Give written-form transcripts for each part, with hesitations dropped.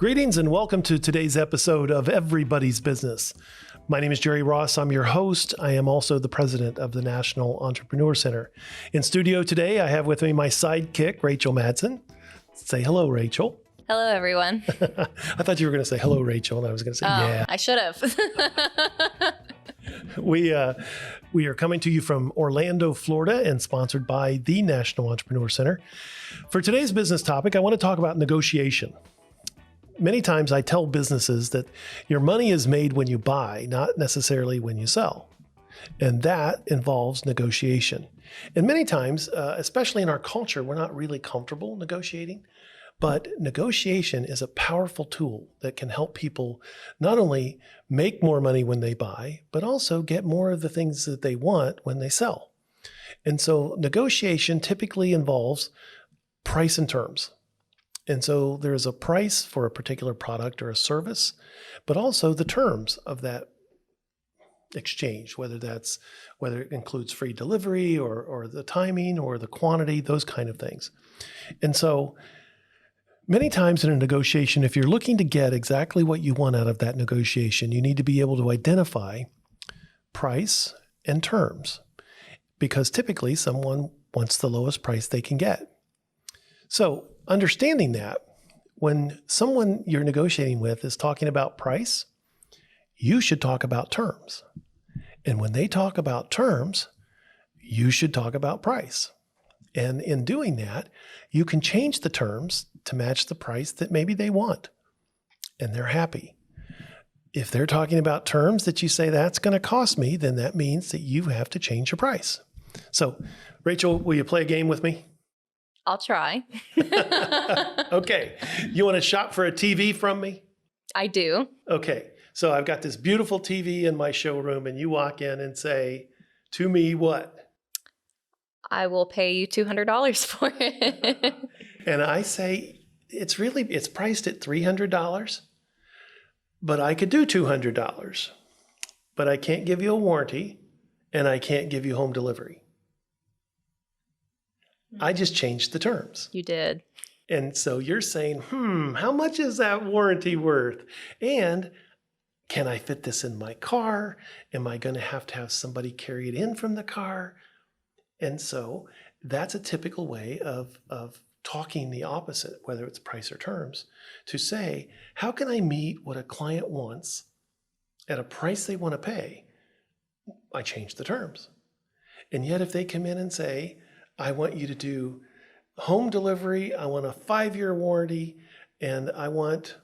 Greetings and welcome to today's episode of Everybody's Business. My name is Jerry Ross. I'm your host. I am also the president of the National Entrepreneur Center. In studio today, I have with me my sidekick, Rachel Madsen. Say hello, Rachel. Hello, everyone. I thought you were going to say hello, Rachel, and I was going to say, yeah. I should have. We are coming to you from Orlando, Florida, and sponsored by the National Entrepreneur Center. For today's business topic, I want to talk about negotiation. Many times I tell businesses that your money is made when you buy, not necessarily when you sell. And that involves negotiation. And many times, especially in our culture, we're not really comfortable negotiating. But negotiation is a powerful tool that can help people not only make more money when they buy, but also get more of the things that they want when they sell. And so negotiation typically involves price and terms. And so there's a price for a particular product or a service, but also the terms of that exchange, whether it includes free delivery or the timing or the quantity, those kind of things. And so many times in a negotiation, if you're looking to get exactly what you want out of that negotiation, you need to be able to identify price and terms, because typically someone wants the lowest price they can get. So understanding that, when someone you're negotiating with is talking about price, you should talk about terms. And when they talk about terms, you should talk about price. And in doing that, you can change the terms to match the price that maybe they want, and they're happy. If they're talking about terms that you say that's going to cost me, then that means that you have to change your price. So, Rachel, will you play a game with me? I'll try. Okay. You want to shop for a TV from me? I do. Okay. So I've got this beautiful TV in my showroom, and you walk in and say to me what? I will pay you $200 for it. And I say, it's priced at $300, but I could do $200, but I can't give you a warranty and I can't give you home delivery. I just changed the terms. You did. And so you're saying, how much is that warranty worth? And can I fit this in my car? Am I going to have somebody carry it in from the car? And so that's a typical way of talking the opposite, whether it's price or terms, to say, how can I meet what a client wants at a price they want to pay? I change the terms. And yet if they come in and say, I want you to do home delivery, I want a 5-year warranty, and I want,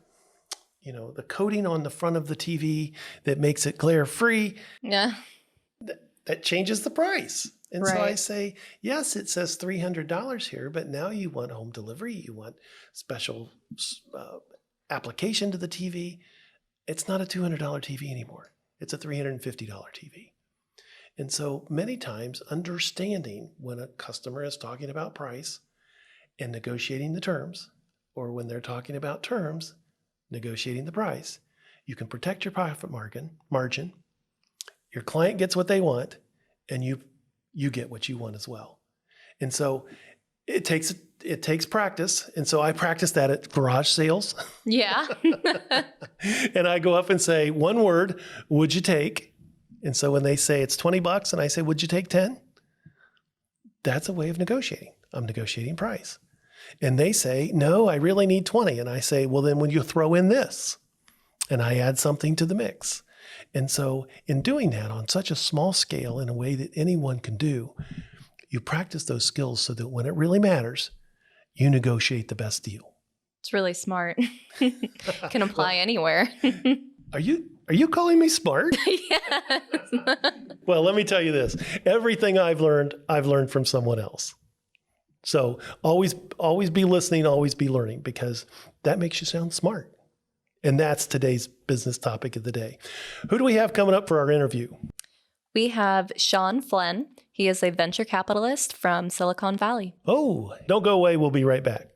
the coating on the front of the TV that makes it glare free. Yeah. That changes the price. And right. So I say, yes, it says $300 here, but now you want home delivery, you want special application to the TV. It's not a $200 TV anymore. It's a $350 TV. And so many times understanding when a customer is talking about price and negotiating the terms, or when they're talking about terms, negotiating the price, you can protect your profit margin. Your client gets what they want, and you get what you want as well. And so it takes practice. And so I practice that at garage sales. Yeah. And I go up and say, one word, would you take? And so when they say it's $20 and I say, would you take 10? That's a way of negotiating. I'm negotiating price. And they say, no, I really need 20. And I say, well, then would you throw in this? And I add something to the mix. And so in doing that on such a small scale in a way that anyone can do, you practice those skills so that when it really matters, you negotiate the best deal. It's really smart. Can apply anywhere. Are you calling me smart? Yes. Well, let me tell you this. Everything I've learned from someone else. So always be listening, always be learning, because that makes you sound smart. And that's today's business topic of the day. Who do we have coming up for our interview? We have Shawn Flynn. He is a venture capitalist from Silicon Valley. Oh, don't go away. We'll be right back.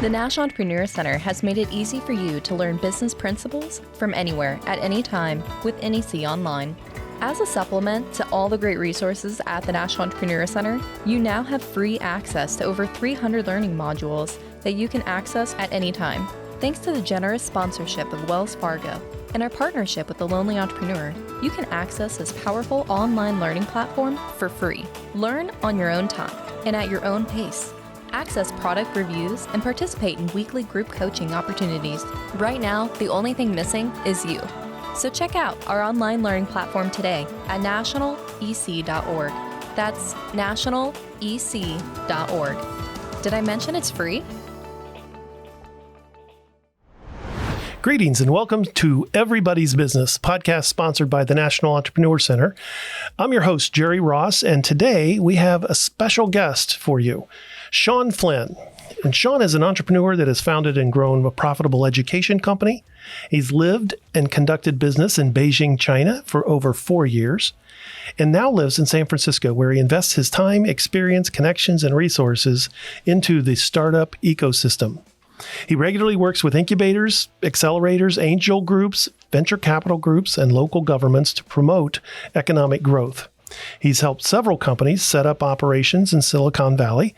The National Entrepreneur Center has made it easy for you to learn business principles from anywhere, at any time, with NEC Online. As a supplement to all the great resources at the National Entrepreneur Center, you now have free access to over 300 learning modules that you can access at any time. Thanks to the generous sponsorship of Wells Fargo and our partnership with The Lonely Entrepreneur, you can access this powerful online learning platform for free. Learn on your own time and at your own pace. Access product reviews and participate in weekly group coaching opportunities. Right now, the only thing missing is you. So check out our online learning platform today at nationalec.org. That's nationalec.org. Did I mention it's free? Greetings and welcome to Everybody's Business, podcast sponsored by the National Entrepreneur Center. I'm your host, Jerry Ross, and today we have a special guest for you, Shawn Flynn. And Shawn is an entrepreneur that has founded and grown a profitable education company. He's lived and conducted business in Beijing, China for over 4 years, and now lives in San Francisco, where he invests his time, experience, connections, and resources into the startup ecosystem. He regularly works with incubators, accelerators, angel groups, venture capital groups, and local governments to promote economic growth. He's helped several companies set up operations in Silicon Valley,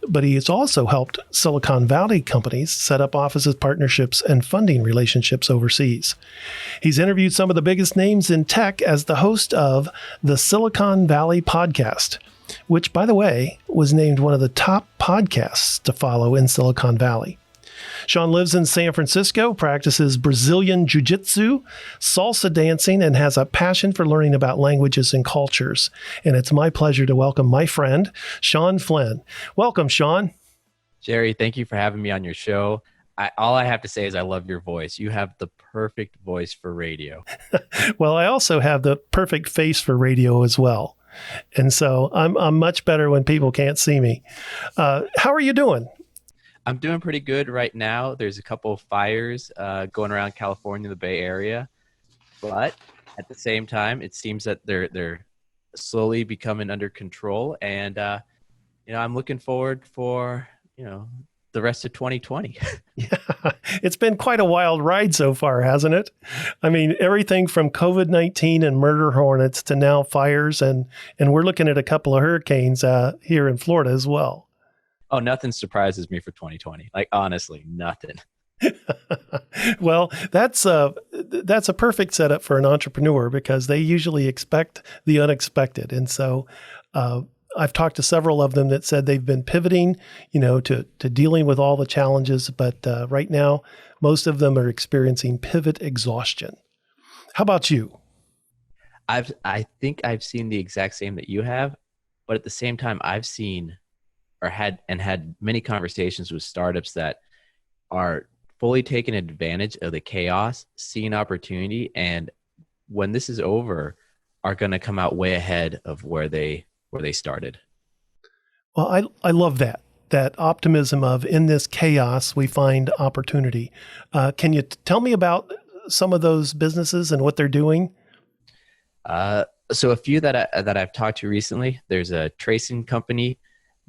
but he has also helped Silicon Valley companies set up offices, partnerships, and funding relationships overseas. He's interviewed some of the biggest names in tech as the host of the Silicon Valley podcast, which, by the way, was named one of the top podcasts to follow in Silicon Valley. Shawn lives in San Francisco, practices Brazilian Jiu-Jitsu, salsa dancing, and has a passion for learning about languages and cultures. And it's my pleasure to welcome my friend, Shawn Flynn. Welcome, Shawn. Jerry, thank you for having me on your show. All I have to say is I love your voice. You have the perfect voice for radio. Well, I also have the perfect face for radio as well. And so I'm much better when people can't see me. How are you doing? I'm doing pretty good right now. There's a couple of fires going around California, the Bay Area, but at the same time, it seems that they're slowly becoming under control. And I'm looking forward for the rest of 2020. Yeah, it's been quite a wild ride so far, hasn't it? I mean, everything from COVID-19 and murder hornets to now fires, and we're looking at a couple of hurricanes here in Florida as well. Oh, nothing surprises me for 2020. Like, honestly, nothing. Well, that's a perfect setup for an entrepreneur because they usually expect the unexpected. And so I've talked to several of them that said they've been pivoting, to dealing with all the challenges. But right now, most of them are experiencing pivot exhaustion. How about you? I think I've seen the exact same that you have. But at the same time, I've seen or had many conversations with startups that are fully taking advantage of the chaos, seeing opportunity, and when this is over, are going to come out way ahead of where they started. Well, I love that optimism of in this chaos, we find opportunity. Can you tell me about some of those businesses and what they're doing? So a few that I've talked to recently, there's a tracing company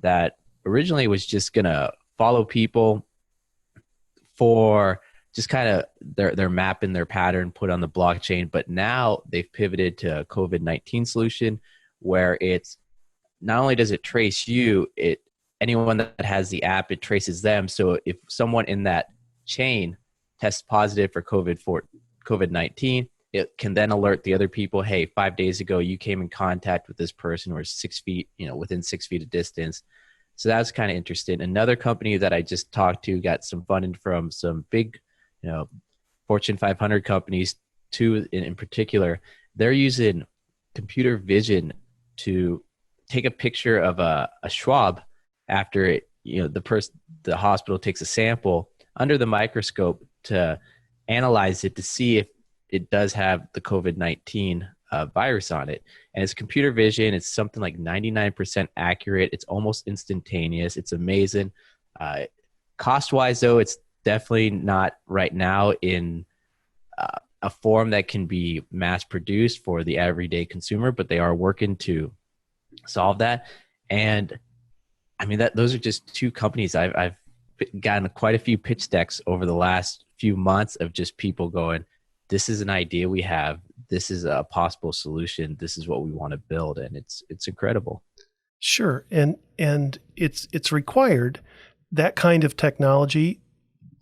that originally was just going to follow people for just kind of their map and their pattern put on the blockchain. But now they've pivoted to a COVID-19 solution where it's not only does it trace you, anyone that has the app, it traces them. So if someone in that chain tests positive for COVID-19, it can then alert the other people, hey, 5 days ago, you came in contact with this person or 6 feet, within 6 feet of distance. So that's kind of interesting. Another company that I just talked to got some funding from some big, Fortune 500 companies, two in particular. They're using computer vision to take a picture of a swab after it, the hospital takes a sample under the microscope to analyze it to see if it does have the COVID-19 virus on it. And it's computer vision. It's something like 99% accurate. It's almost instantaneous. It's amazing. Cost-wise, though, it's definitely not right now in a form that can be mass-produced for the everyday consumer, but they are working to solve that. And I mean, those are just two companies. I've gotten quite a few pitch decks over the last few months of just people going, this is an idea we have. This is a possible solution. This is what we want to build. And it's incredible. Sure. And it's required that kind of technology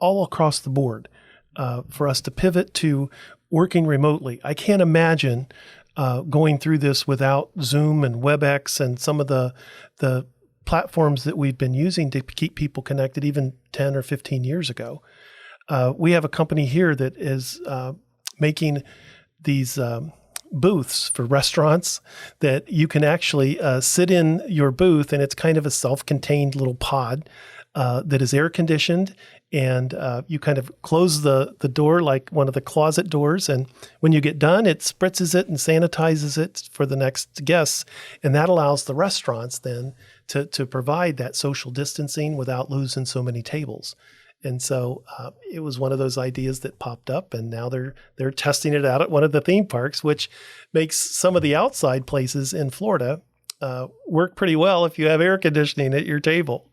all across the board for us to pivot to working remotely. I can't imagine going through this without Zoom and WebEx and some of the platforms that we've been using to keep people connected even 10 or 15 years ago. We have a company here that is making these booths for restaurants that you can actually sit in your booth, and it's kind of a self-contained little pod that is air conditioned, and you kind of close the door like one of the closet doors, and when you get done, it spritzes it and sanitizes it for the next guests, and that allows the restaurants then to provide that social distancing without losing so many tables. And so it was one of those ideas that popped up, and now they're testing it out at one of the theme parks, which makes some of the outside places in Florida work pretty well if you have air conditioning at your table.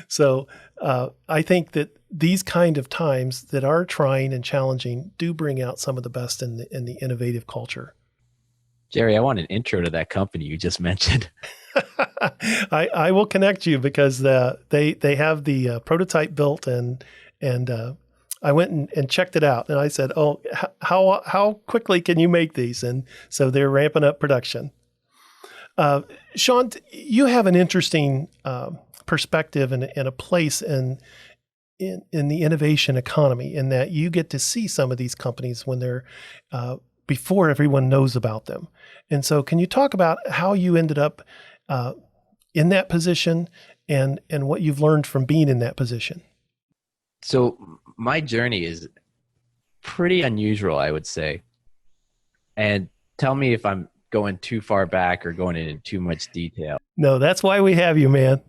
So I think that these kind of times that are trying and challenging do bring out some of the best in the innovative culture. Jerry, I want an intro to that company you just mentioned. I will connect you because they have the prototype built, and I went and checked it out, and I said, "Oh, how quickly can you make these?" And so they're ramping up production. Shawn, you have an interesting perspective and a place in the innovation economy, in that you get to see some of these companies when they're before everyone knows about them. And so can you talk about how you ended up in that position and what you've learned from being in that position? So my journey is pretty unusual, I would say. And tell me if I'm going too far back or going into too much detail. No, that's why we have you, man.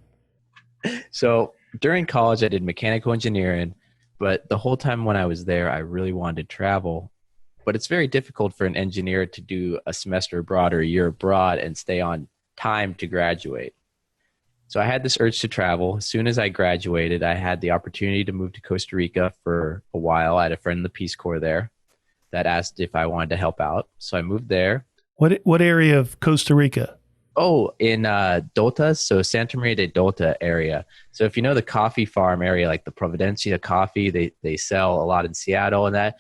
So during college, I did mechanical engineering, but the whole time when I was there, I really wanted to travel. But it's very difficult for an engineer to do a semester abroad or a year abroad and stay on time to graduate. So I had this urge to travel. As soon as I graduated, I had the opportunity to move to Costa Rica for a while. I had a friend in the Peace Corps there that asked if I wanted to help out. So I moved there. What area of Costa Rica? Oh, in Dota, so Santa Maria de Dota area. So if you know the coffee farm area, like the Providencia coffee, they sell a lot in Seattle and that.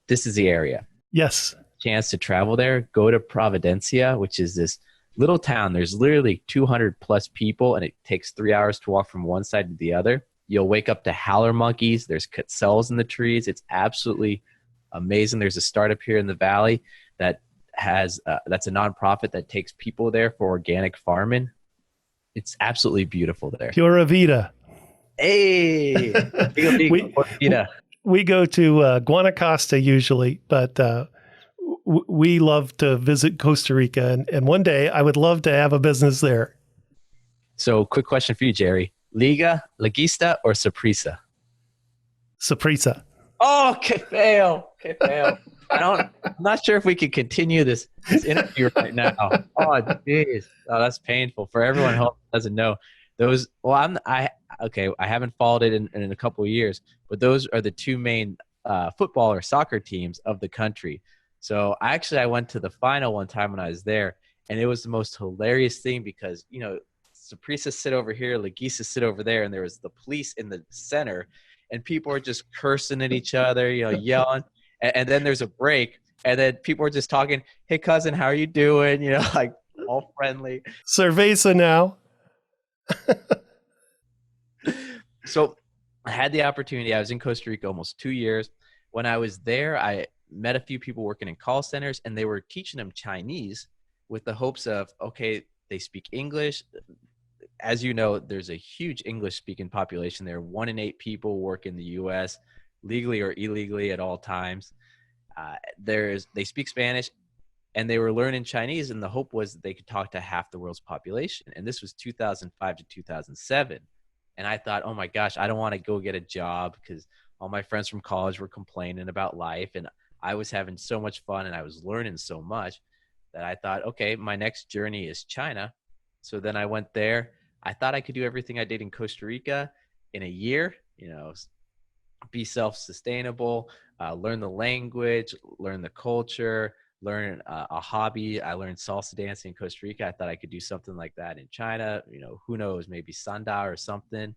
This is the area. Yes. Chance to travel there, go to Providencia, which is this little town. There's literally 200 plus people, and it takes 3 hours to walk from one side to the other. You'll wake up to howler monkeys. There's quetzals in the trees. It's absolutely amazing. There's a startup here in the valley that has that's a nonprofit that takes people there for organic farming. It's absolutely beautiful there. Pura Vida. Hey, we go to Guanacaste usually, but we love to visit Costa Rica, and one day I would love to have a business there. So, quick question for you, Jerry: Liga, Liguista, or Saprissa? Saprissa. Oh, que fail. I'm not sure if we can continue this interview right now. Oh, jeez. Oh, that's painful for everyone who doesn't know. Those, well, I haven't followed it in a couple of years, but those are the two main football or soccer teams of the country. So I went to the final one time when I was there, and it was the most hilarious thing because, you know, Saprissa sit over here, Liguista sit over there, and there was the police in the center, and people are just cursing at each other, you know, yelling. And then there's a break, and then people are just talking, "Hey, cousin, how are you doing?" You know, like all friendly. Cerveza now. So I had the opportunity. I was in Costa Rica almost 2 years. When I was there, I met a few people working in call centers, and they were teaching them Chinese with the hopes of, okay, they speak English. As you know, there's a huge English-speaking population there. 1 in 8 people work in the U.S., legally or illegally at all times. They speak Spanish, and they were learning Chinese, and the hope was that they could talk to half the world's population. And this was 2005 to 2007. And I thought, oh my gosh, I don't want to go get a job because all my friends from college were complaining about life, and I was having so much fun and I was learning so much that I thought, okay, my next journey is China. So then I went there. I thought I could do everything I did in Costa Rica in a year, you know, be self-sustainable, learn the language, learn the culture, learn a hobby. I learned salsa dancing in Costa Rica. I thought I could do something like that in China. You know, who knows, maybe sanda or something.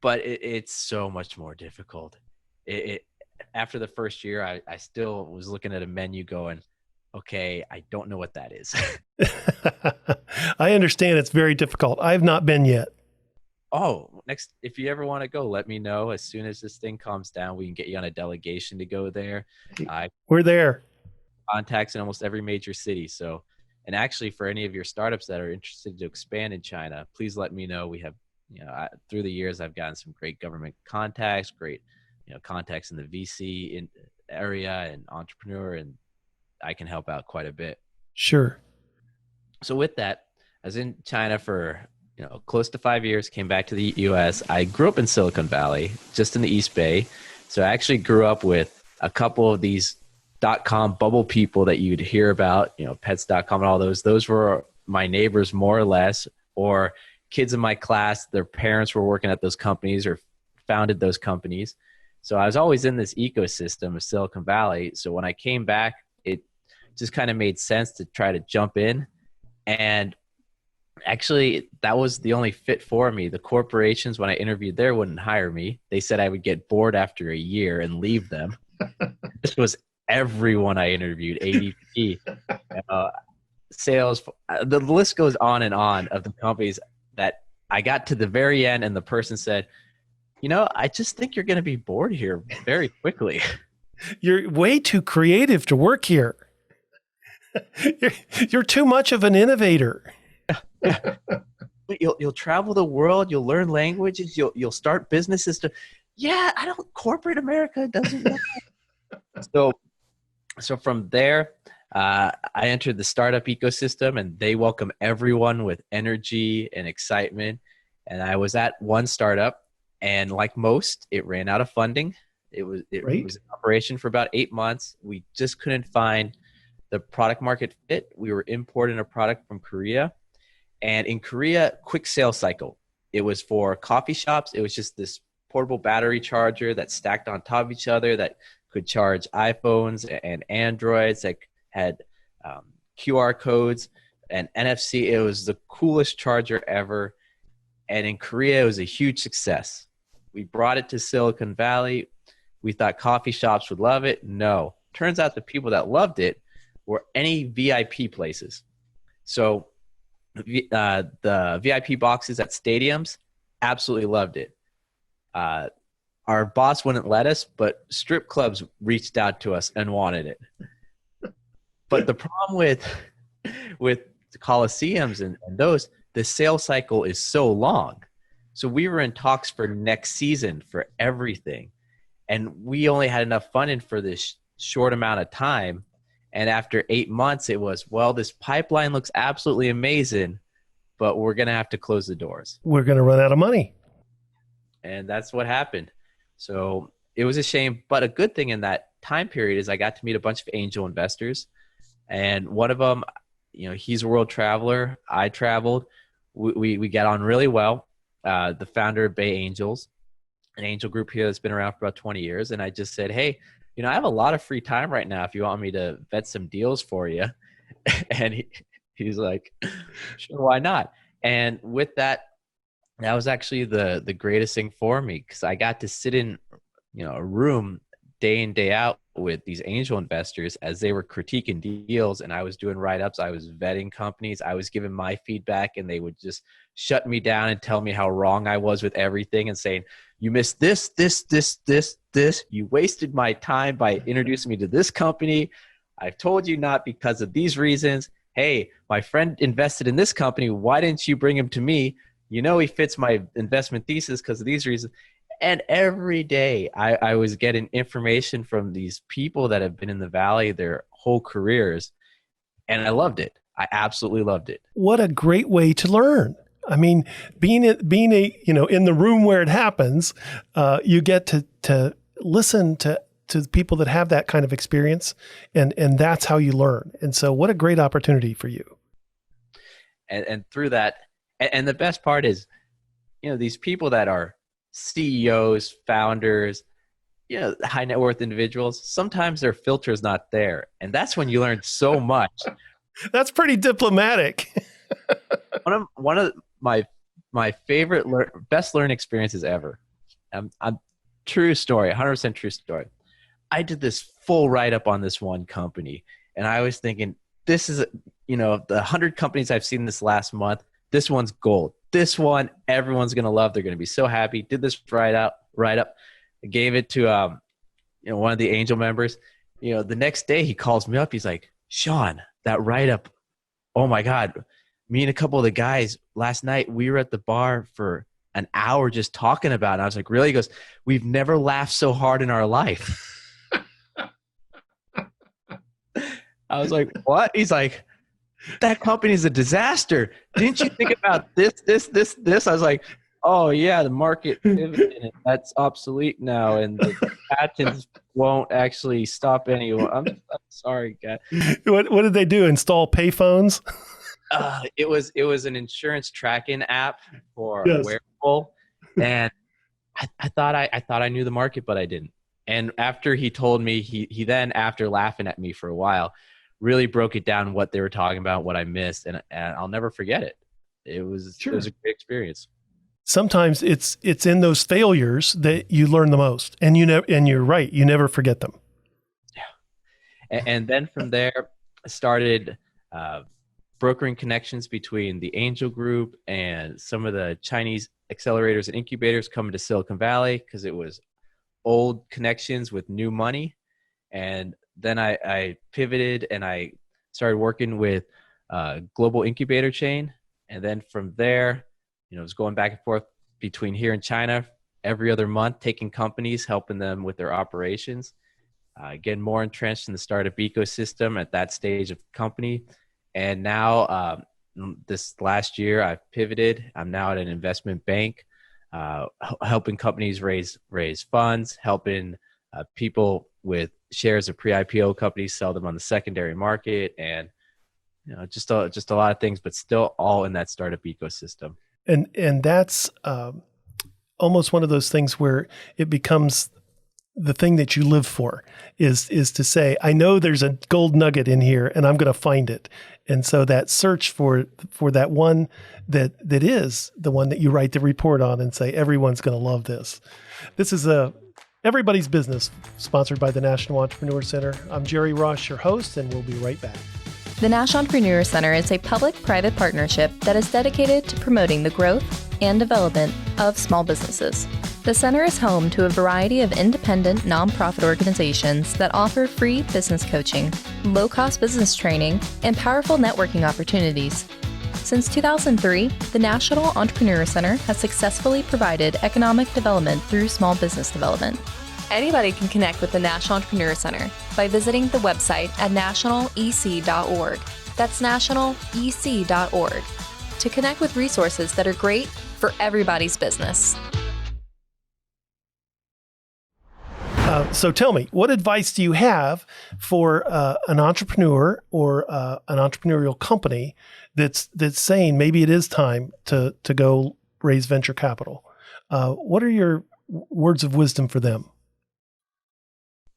but it's so much more difficult. It after the first year, I still was looking at a menu going, okay, I don't know what that is. I understand it's very difficult. I've not been yet. Oh, next, if you ever want to go, let me know. As soon as this thing calms down, we can get you on a delegation to go there. I We're there. contacts in almost every major city. So, and actually for any of your startups that are interested to expand in China, please let me know. We have, through the years, I've gotten some great government contacts, great, contacts in the VC area and entrepreneur, and I can help out quite a bit. Sure. So with that, I was in China for, close to 5 years, came back to the US. I grew up in Silicon Valley, just in the East Bay. So I actually grew up with a couple of these .com bubble people that you'd hear about, pets.com and all those. Those were my neighbors more or less, or kids in my class, their parents were working at those companies or founded those companies. So I was always in this ecosystem of Silicon Valley. So when I came back, it just kind of made sense to try to jump in. And actually, that was the only fit for me. The corporations, when I interviewed there, wouldn't hire me. They said I would get bored after a year and leave them. This was everyone I interviewed, ADP, sales. The list goes on and on of the companies that I got to the very end and the person said, I just think you're going to be bored here very quickly. You're way too creative to work here. You're too much of an innovator. You'll travel the world. You'll learn languages. You'll start businesses. I don't. Corporate America doesn't know. So from there, I entered the startup ecosystem, and they welcome everyone with energy and excitement. And I was at one startup, and like most, it ran out of funding. It was in operation for about 8 months. We just couldn't find the product market fit. We were importing a product from Korea. And in Korea, quick sales cycle. It was for coffee shops. It was just this portable battery charger that stacked on top of each other that could charge iPhones and Androids, that had QR codes and NFC. It was the coolest charger ever. And in Korea, it was a huge success. We brought it to Silicon Valley. We thought coffee shops would love it. No. Turns out the people that loved it were any VIP places. So the VIP boxes at stadiums, absolutely loved it. Our boss wouldn't let us, but strip clubs reached out to us and wanted it. But the problem with the Coliseums and those, the sales cycle is so long. So we were in talks for next season for everything. And we only had enough funding for this short amount of time. And after 8 months, it was, well, this pipeline looks absolutely amazing, but we're going to have to close the doors. We're going to run out of money. And that's what happened. So it was a shame, but a good thing in that time period is I got to meet a bunch of angel investors. And one of them, he's a world traveler. I traveled. We got on really well. The founder of Bay Angels, an angel group here that's been around for about 20 years. And I just said, hey, I have a lot of free time right now if you want me to vet some deals for you. And he's like, sure, why not? And with that was actually the greatest thing for me, because I got to sit in a room day in, day out with these angel investors as they were critiquing deals, and I was doing write-ups. I was vetting companies. I was giving my feedback, and they would just shut me down and tell me how wrong I was with everything and saying, you missed this. You wasted my time by introducing me to this company. I've told you not because of these reasons. Hey, my friend invested in this company. Why didn't you bring him to me? He fits my investment thesis because of these reasons. And every day I was getting information from these people that have been in the Valley their whole careers. And I loved it. I absolutely loved it. What a great way to learn. I mean, being in the room where it happens, you get to listen to people that have that kind of experience, and that's how you learn. And so what a great opportunity for you. And through that, and the best part is, these people that are CEOs, founders, high net worth individuals, sometimes their filter is not there. And that's when you learn so much. That's pretty diplomatic. One of my favorite best learning experiences ever I'm true story, 100% true story. I did this full write-up on this one company, and I was thinking, this is, the 100 companies I've seen this last month, this one's gold. This one, everyone's going to love. They're going to be so happy. Did this write-up. I gave it to, one of the angel members. The next day he calls me up. He's like, Shawn, that write-up, oh my God. Me and a couple of the guys last night, we were at the bar for an hour just talking about it. And I was like, really? He goes, we've never laughed so hard in our life. I was like, what? He's like, that company's a disaster. Didn't you think about this? I was like, oh yeah, the market pivoted and that's obsolete now, and the patents won't actually stop anyone. I'm sorry, guys. What did they do? Install payphones? It was an insurance tracking app for Yes. wearable, and I thought I knew the market, but I didn't. And after he told me, he then, after laughing at me for a while, really broke it down what they were talking about, what I missed, and I'll never forget it. It was a great experience. Sometimes it's in those failures that you learn the most, and and you're right, you never forget them. Yeah, and then from there, I started brokering connections between the Angel Group and some of the Chinese accelerators and incubators coming to Silicon Valley, because it was old connections with new money. And then I pivoted and I started working with a global incubator chain. And then from there, it was going back and forth between here and China every other month, taking companies, helping them with their operations, getting more entrenched in the startup ecosystem at that stage of the company. And now this last year I've pivoted. I'm now at an investment bank, helping companies raise funds, helping people with shares of pre-IPO companies sell them on the secondary market, and just a lot of things, but still all in that startup ecosystem. And that's almost one of those things where it becomes the thing that you live for, is to say, I know there's a gold nugget in here and I'm going to find it. And so that search for that one that is the one that you write the report on and say, everyone's going to love this. This is Everybody's Business, sponsored by the National Entrepreneur Center. I'm Jerry Ross, your host, and we'll be right back. The National Entrepreneur Center is a public-private partnership that is dedicated to promoting the growth and development of small businesses. The center is home to a variety of independent nonprofit organizations that offer free business coaching, low-cost business training, and powerful networking opportunities. Since 2003, the National Entrepreneur Center has successfully provided economic development through small business development. Anybody can connect with the National Entrepreneur Center by visiting the website at nationalec.org. That's nationalec.org to connect with resources that are great for everybody's business. So tell me, what advice do you have for an entrepreneur or an entrepreneurial company that's saying maybe it is time to go raise venture capital? What are your words of wisdom for them?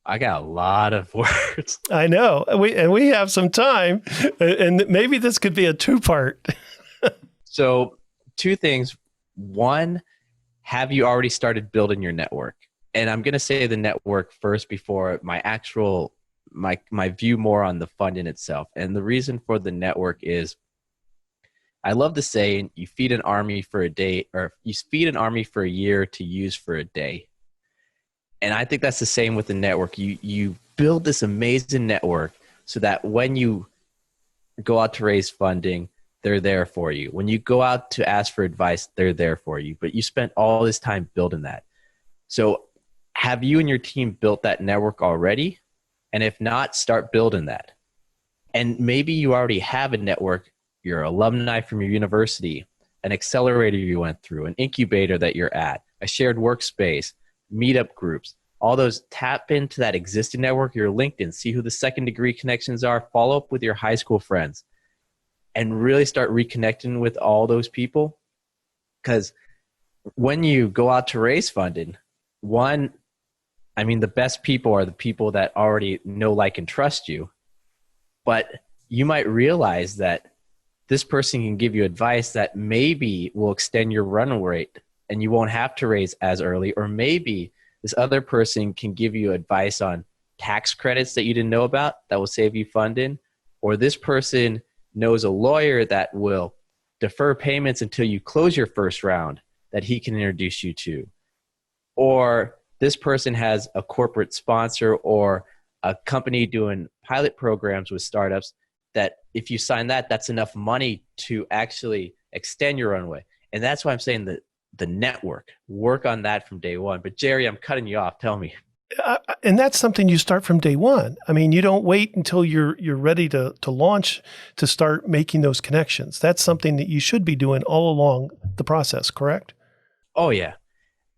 I got a lot of words. I know. We have some time, and maybe this could be a two-part. So 2 things. One, have you already started building your network? And I'm going to say the network first before my view more on the fund in itself. And the reason for the network is, I love the saying, you feed an army for a day, or you feed an army for a year to use for a day. And I think that's the same with the network. You build this amazing network so that when you go out to raise funding, they're there for you. When you go out to ask for advice, they're there for you. But you spent all this time building that. So have you and your team built that network already? And if not, start building that. And maybe you already have a network, your alumni from your university, an accelerator you went through, an incubator that you're at, a shared workspace, meetup groups, all those. Tap into that existing network, your LinkedIn, see who the second degree connections are, follow up with your high school friends, and really start reconnecting with all those people. Because when you go out to raise funding, the best people are the people that already know, like, and trust you. But you might realize that this person can give you advice that maybe will extend your run rate and you won't have to raise as early. Or maybe this other person can give you advice on tax credits that you didn't know about that will save you funding. Or this person knows a lawyer that will defer payments until you close your first round that he can introduce you to. Or this person has a corporate sponsor or a company doing pilot programs with startups that if you sign that, that's enough money to actually extend your runway. And that's why I'm saying that the network, work on that from day one. But Jerry, I'm cutting you off. Tell me. And that's something you start from day one. I mean, you don't wait until you're ready to launch to start making those connections. That's something that you should be doing all along the process, correct? Oh, yeah.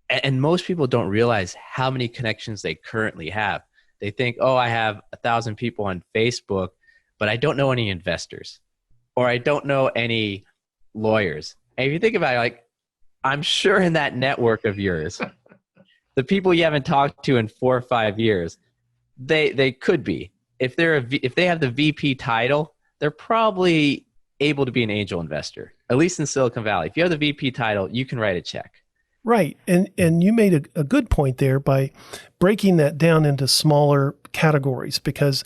And most people don't realize how many connections they currently have. They think, oh, I have 1,000 people on Facebook, but I don't know any investors or I don't know any lawyers. And if you think about it, like, I'm sure in that network of yours, the people you haven't talked to in 4 or 5 years, they could be. If they have the VP title, they're probably able to be an angel investor, at least in Silicon Valley. If you have the VP title, you can write a check. Right. And you made a good point there by breaking that down into smaller categories, because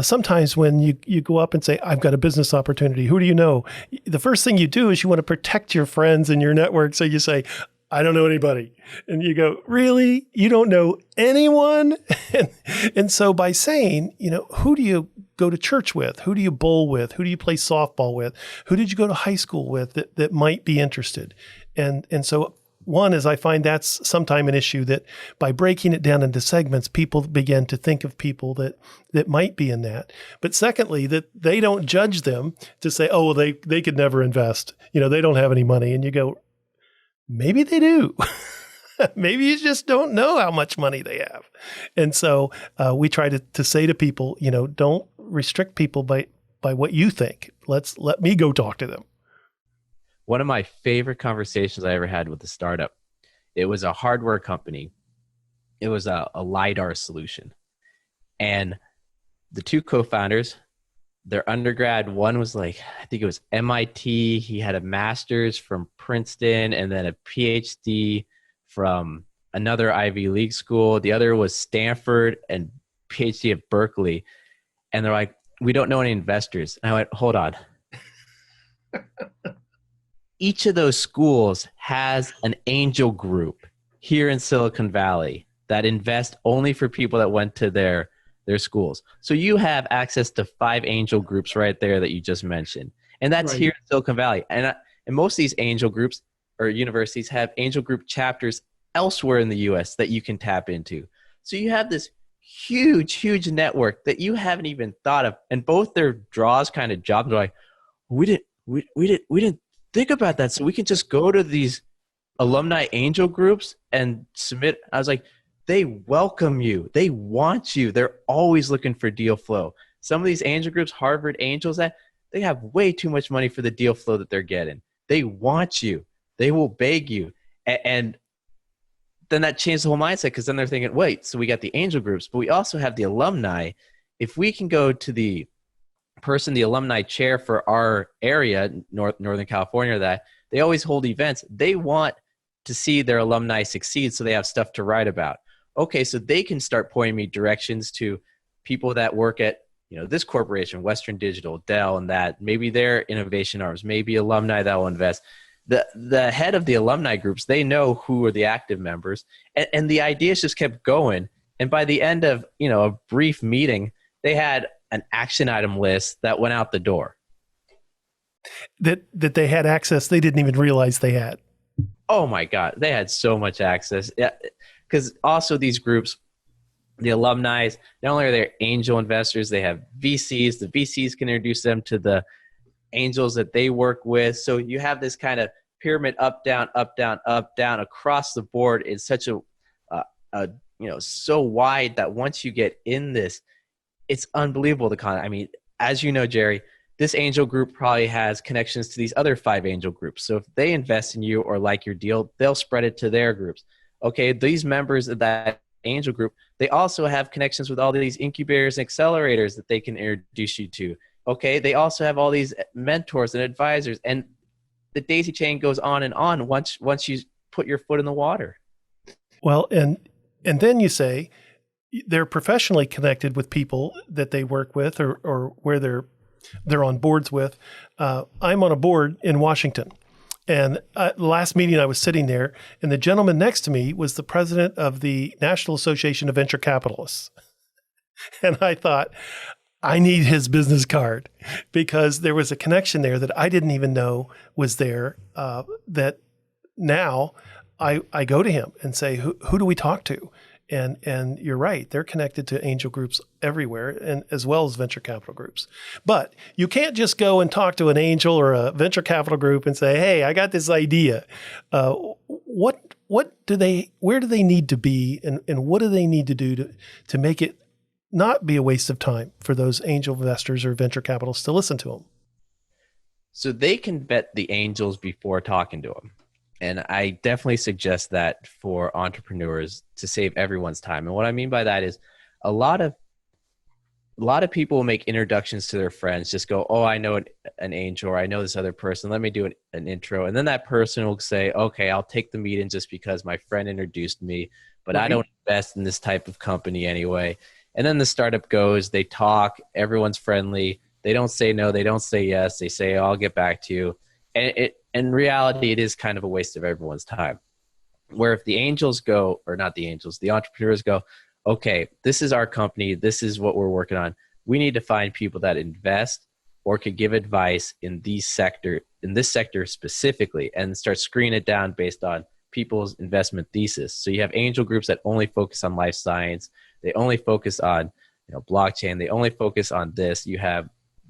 sometimes when you go up and say, I've got a business opportunity, who do you know? The first thing you do is you want to protect your friends and your network. So you say, I don't know anybody. And you go, really? You don't know anyone? And so by saying, who do you go to church with? Who do you bowl with? Who do you play softball with? Who did you go to high school with that might be interested? And so one is I find that's sometimes an issue that by breaking it down into segments, people begin to think of people that might be in that. But secondly, that they don't judge them to say, oh, well, they could never invest. They don't have any money. And you go, maybe they do. Maybe you just don't know how much money they have. And so we try to say to people, don't restrict people by what you think. Let me go talk to them. One of my favorite conversations I ever had with a startup, it was a hardware company. It was a LiDAR solution. And the two co-founders, their undergrad, one was I think it was MIT. He had a master's from Princeton and then a PhD from another Ivy League school. The other was Stanford and PhD at Berkeley. And they're like, we don't know any investors. And I went, hold on. Each of those schools has an angel group here in Silicon Valley that invest only for people that went to their schools. So you have access to 5 angel groups right there that you just mentioned. And that's right here in Silicon Valley. And most of these angel groups or universities have angel group chapters elsewhere in the US that you can tap into. So you have this huge, huge network that you haven't even thought of. And both their draws kind of jobs are like, we didn't think about that. So we can just go to these alumni angel groups and submit. I was like, they welcome you. They want you. They're always looking for deal flow. Some of these angel groups, Harvard Angels, that they have way too much money for the deal flow that they're getting. They want you. They will beg you. And then that changed the whole mindset, because then they're thinking, wait, so we got the angel groups, but we also have the alumni. If we can go to the alumni chair for our area, Northern California, that they always hold events. They want to see their alumni succeed, so they have stuff to write about. Okay, so they can start pointing me directions to people that work at this corporation, Western Digital, Dell, and that maybe they're innovation arms, maybe alumni that will invest. The head of the alumni groups, they know who are the active members, and the ideas just kept going. And by the end of a brief meeting, they had an action item list that went out the door. That they had access they didn't even realize they had. Oh my God, they had so much access. Yeah, because also these groups, the alumni, not only are they angel investors, they have VCs. The VCs can introduce them to the angels that they work with. So you have this kind of pyramid, up, down, up, down, up, down across the board. It's such a so wide that once you get in this, it's unbelievable. As you know, Jerry, this angel group probably has connections to these other 5 angel groups. So if they invest in you or like your deal, they'll spread it to their groups. Okay, these members of that angel group, they also have connections with all these incubators and accelerators that they can introduce you to. Okay, they also have all these mentors and advisors, and the daisy chain goes on and on once you put your foot in the water. Well, and then you say they're professionally connected with people that they work with or where they're on boards with. I'm on a board in Washington. And the last meeting I was sitting there, and the gentleman next to me was the president of the National Association of Venture Capitalists. And I thought, I need his business card, because there was a connection there that I didn't even know was there, that now I go to him and say, who do we talk to? And you're right, they're connected to angel groups everywhere, and as well as venture capital groups. But you can't just go and talk to an angel or a venture capital group and say, hey, I got this idea. Where do they need to be, and what do they need to do to make it not be a waste of time for those angel investors or venture capitalists to listen to them? So they can vet the angels before talking to them. And I definitely suggest that for entrepreneurs to save everyone's time. And what I mean by that is a lot of people will make introductions to their friends, just go, oh, I know an angel, or I know this other person. Let me do an intro. And then that person will say, okay, I'll take the meeting just because my friend introduced me, but I don't invest in this type of company anyway. And then the startup goes, they talk, everyone's friendly. They don't say no, they don't say yes. They say, oh, I'll get back to you. And in reality, it is kind of a waste of everyone's time. Where if the angels go, or not the angels, the entrepreneurs go, okay, this is our company. This is what we're working on. We need to find people that invest or could give advice in this sector specifically, and start screening it down based on people's investment thesis. So you have angel groups that only focus on life science. They only focus on, blockchain. They only focus on this. You have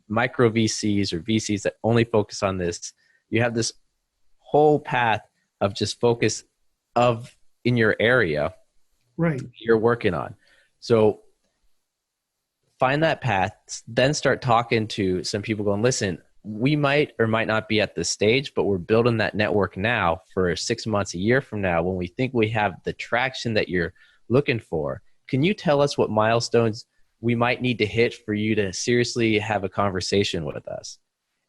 micro VCs or VCs that only focus on this. You have this whole path of just focus in your area, right, you're working on. So find that path, then start talking to some people going, listen, we might or might not be at this stage, but we're building that network now for 6 months, a year from now, when we think we have the traction that you're looking for. Can you tell us what milestones we might need to hit for you to seriously have a conversation with us?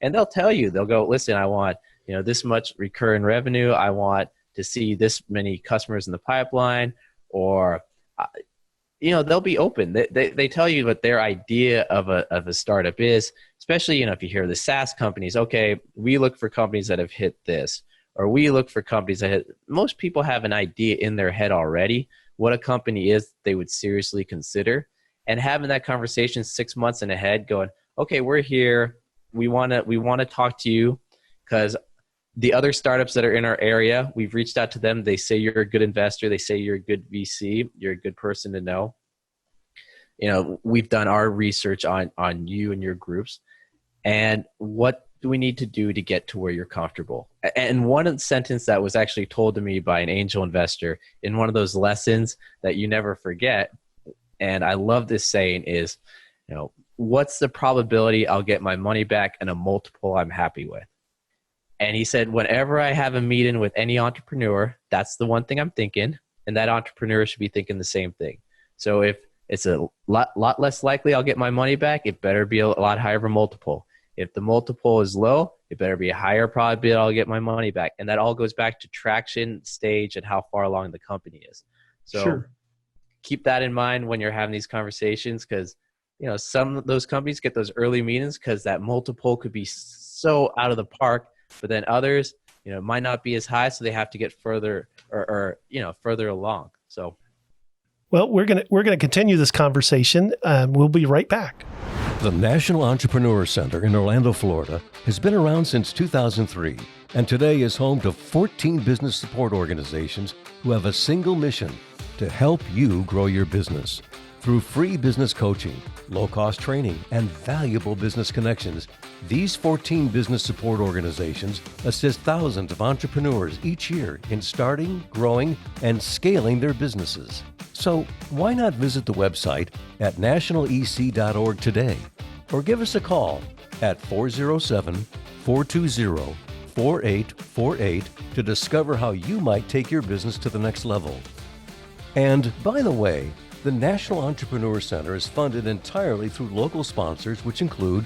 And they'll tell you, they'll go, listen, I want, this much recurring revenue. I want to see this many customers in the pipeline, or, they'll be open. They tell you what their idea of a startup is, especially, if you hear the SaaS companies, okay, we look for companies that have hit this, or we look for companies that most people have an idea in their head already, what a company is they would seriously consider. And having that conversation 6 months in ahead going, okay, we're here. We want to talk to you because the other startups that are in our area, we've reached out to them. They say you're a good investor. They say you're a good VC. You're a good person to know. We've done our research on you and your groups. And what do we need to do to get to where you're comfortable? And one sentence that was actually told to me by an angel investor in one of those lessons that you never forget, and I love this saying, is, what's the probability I'll get my money back and a multiple I'm happy with? And he said, whenever I have a meeting with any entrepreneur, that's the one thing I'm thinking. And that entrepreneur should be thinking the same thing. So if it's a lot less likely I'll get my money back, it better be a lot higher of a multiple. If the multiple is low, it better be a higher probability I'll get my money back. And that all goes back to traction, stage, and how far along the company is. So sure. Keep that in mind when you're having these conversations, because some of those companies get those early meetings because that multiple could be so out of the park, but then others, might not be as high, so they have to get further or further along. So, well, we're gonna continue this conversation. We'll be right back. The National Entrepreneur Center in Orlando, Florida, has been around since 2003, and today is home to 14 business support organizations who have a single mission: to help you grow your business. Through free business coaching, low-cost training, and valuable business connections, these 14 business support organizations assist thousands of entrepreneurs each year in starting, growing, and scaling their businesses. So why not visit the website at nationalec.org today, or give us a call at 407-420-4848 to discover how you might take your business to the next level. And by the way, the National Entrepreneur Center is funded entirely through local sponsors, which include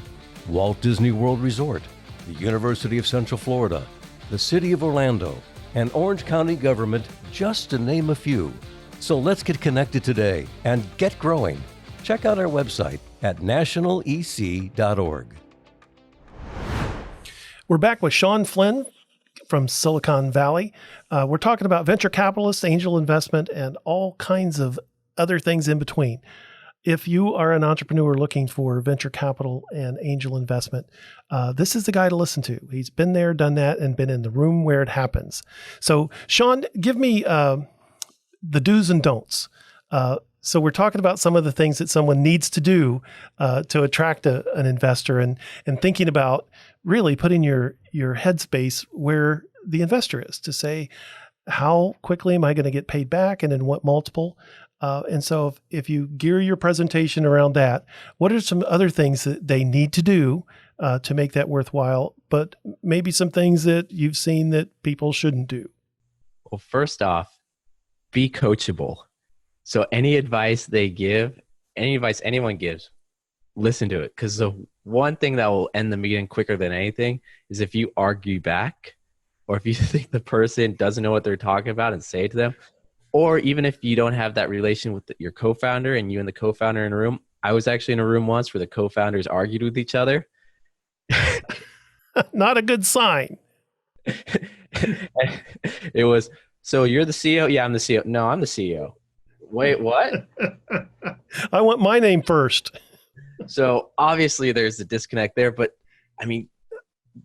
Walt Disney World Resort, the University of Central Florida, the City of Orlando, and Orange County government, just to name a few. So let's get connected today and get growing. Check out our website at nationalec.org. We're back with Shawn Flynn from Silicon Valley. We're talking about venture capitalists, angel investment, and all kinds of other things in between. If you are an entrepreneur looking for venture capital and angel investment, this is the guy to listen to. He's been there, done that, and been in the room where it happens. So, Shawn, give me the do's and don'ts. So we're talking about some of the things that someone needs to do to attract an investor, and thinking about really putting your headspace where the investor is, to say, how quickly am I going to get paid back and in what multiple? And so if you gear your presentation around that, what are some other things that they need to do to make that worthwhile, but maybe some things that you've seen that people shouldn't do? Well, first off, be coachable. So any advice they give, any advice anyone gives, listen to it. Because the one thing that will end the meeting quicker than anything is if you argue back, or if you think the person doesn't know what they're talking about and say it to them. Or even if you don't have that relation with your co-founder and you and the co-founder in a room. I was actually in a room once where the co-founders argued with each other. Not a good sign. It was, so you're the CEO? Yeah, I'm the CEO. No, I'm the CEO. Wait, what? I want my name first. So obviously there's a disconnect there, but I mean,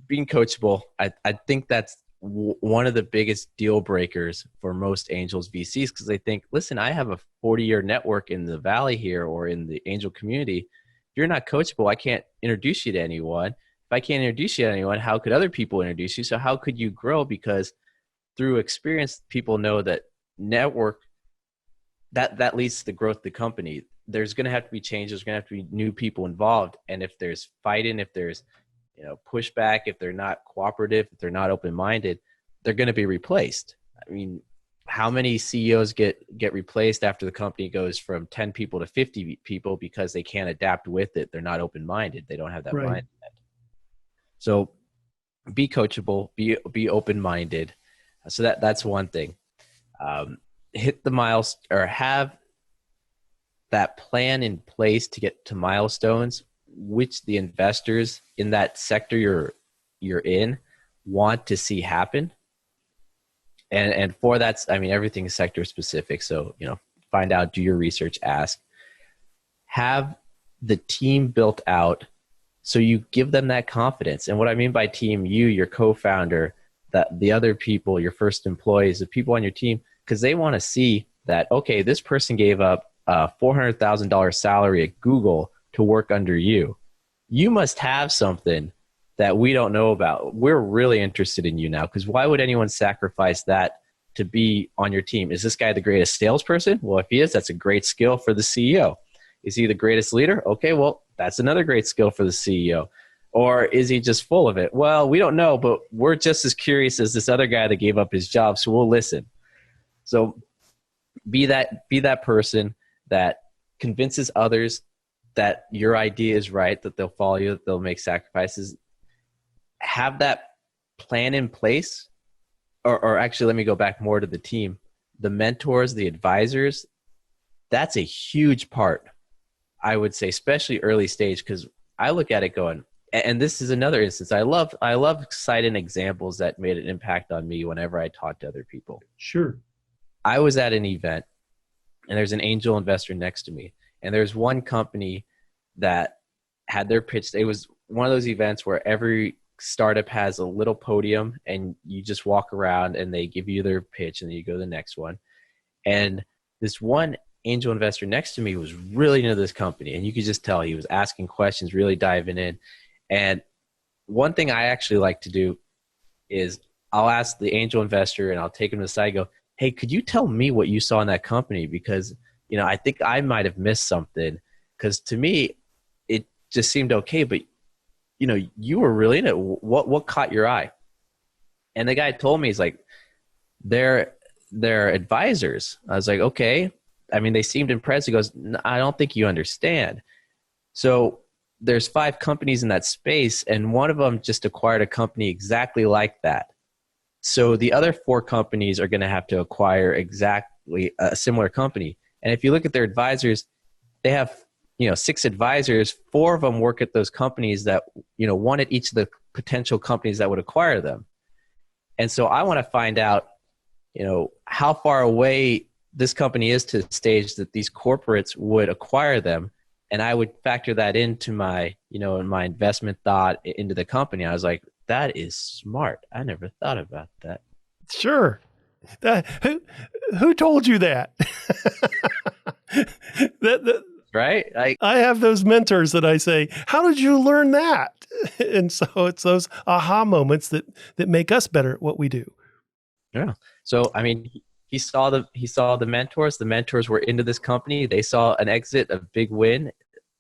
being coachable, I think that's one of the biggest deal breakers for most angels VCs, because they think, listen, I have a 40-year network in the Valley here or in the angel community. If you're not coachable, I can't introduce you to anyone. If I can't introduce you to anyone, how could other people introduce you? So how could you grow? Because through experience, people know that network, that leads to the growth of the company. There's going to have to be changes. There's going to have to be new people involved. And if there's fighting, if there's pushback, if they're not cooperative, if they're not open-minded, they're going to be replaced. I mean, how many CEOs get replaced after the company goes from 10 people to 50 people because they can't adapt with it? They're not open-minded. They don't have that mindset. So be coachable, be open-minded. So that's one thing. Hit the milestone, or have that plan in place to get to milestones, which the investors in that sector you're in want to see happen. And for that, I mean, everything is sector specific. So, find out, do your research, ask, have the team built out so you give them that confidence. And what I mean by team, your co-founder, the other people, your first employees, the people on your team, because they want to see that, okay, this person gave up a $400,000 salary at Google to work under you. You must have something that we don't know about. We're really interested in you now, because why would anyone sacrifice that to be on your team? Is this guy the greatest salesperson? Well, if he is, that's a great skill for the CEO. Is he the greatest leader? Okay, well, that's another great skill for the CEO. Or is he just full of it? Well, we don't know, but we're just as curious as this other guy that gave up his job, so we'll listen. So be that person that convinces others that your idea is right, that they'll follow you, that they'll make sacrifices. Have that plan in place. Or actually, let me go back more to the team. The mentors, the advisors, that's a huge part, I would say, especially early stage, because I look at it going, and this is another instance. I love citing examples that made an impact on me whenever I talk to other people. Sure. I was at an event, and there's an angel investor next to me. And there's one company that had their pitch. It was one of those events where every startup has a little podium, and you just walk around and they give you their pitch, and then you go to the next one. And this one angel investor next to me was really into this company, and you could just tell he was asking questions, really diving in. And one thing I actually like to do is I'll ask the angel investor, and I'll take him to the side and go, hey, could you tell me what you saw in that company? Because, I think I might have missed something. Because to me, it just seemed okay, but, you were really in it. What caught your eye? And the guy told me, he's like, they're advisors. I was like, okay. I mean, they seemed impressed. He goes, I don't think you understand. So there's 5 companies in that space, and one of them just acquired a company exactly like that. So the other 4 companies are going to have to acquire exactly a similar company. And if you look at their advisors, they have 6 advisors. 4 of them work at those companies that, one at each of the potential companies that would acquire them. And so I want to find out, how far away this company is to the stage that these corporates would acquire them. And I would factor that into my, in my investment thought into the company. I was like, that is smart. I never thought about that. Sure. Who told you that? Right? I have those mentors that I say, how did you learn that? And so it's those aha moments that make us better at what we do. Yeah. So, I mean, he saw the mentors. The mentors were into this company. They saw an exit, a big win.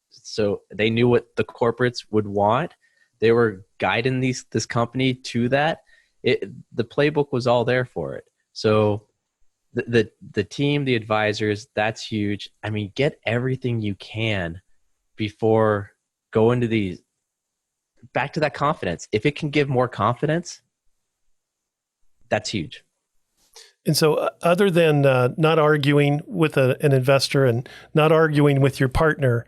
So they knew what the corporates would want. They were guiding this company to that. The playbook was all there for it. So the team, the advisors, that's huge. I mean, get everything you can before going to back to that confidence. If it can give more confidence, that's huge. And so other than not arguing with an investor and not arguing with your partner,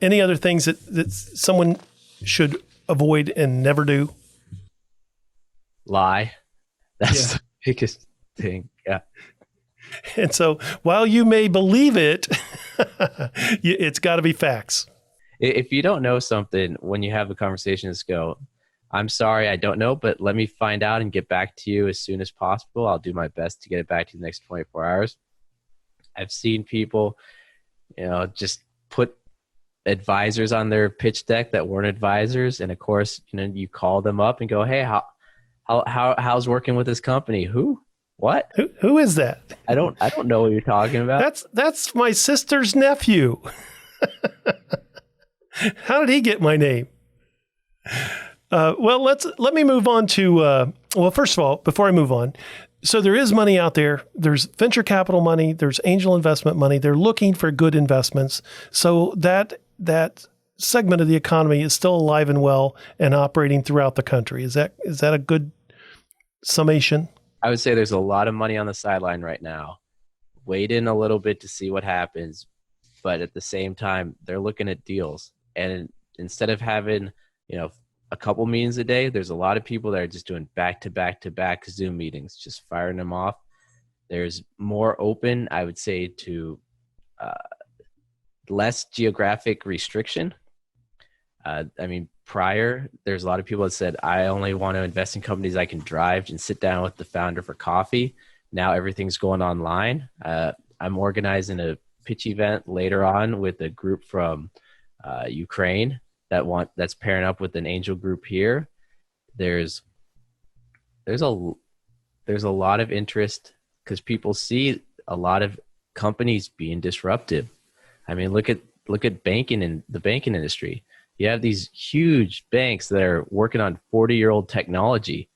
any other things that someone should avoid and never do? Lie. That's the biggest thing. Yeah. And so while you may believe it, it's got to be facts. If you don't know something, when you have a conversation, just go, I'm sorry, I don't know, but let me find out and get back to you as soon as possible. I'll do my best to get it back to you the next 24 hours. I've seen people, just put advisors on their pitch deck that weren't advisors. And of course, you call them up and go, hey, how's working with this company? Who? What? Who is that? I don't know what you're talking about. That's my sister's nephew. How did he get my name? Well, let me move on to, first of all, before I move on, so there is money out there. There's venture capital money. There's angel investment money. They're looking for good investments. So that segment of the economy is still alive and well and operating throughout the country. Is that a good summation? I would say there's a lot of money on the sideline right now. Wait in a little bit to see what happens. But at the same time, they're looking at deals. And instead of having, a couple meetings a day, there's a lot of people that are just doing back-to-back Zoom meetings, just firing them off. There's more open, I would say, to less geographic restriction. Prior, there's a lot of people that said, I only want to invest in companies I can drive and sit down with the founder for coffee. Now everything's going online. I'm organizing a pitch event later on with a group from Ukraine that's pairing up with an angel group here. There's a lot of interest because people see a lot of companies being disruptive. I mean, look at banking and the banking industry. You have these huge banks that are working on 40-year-old technology.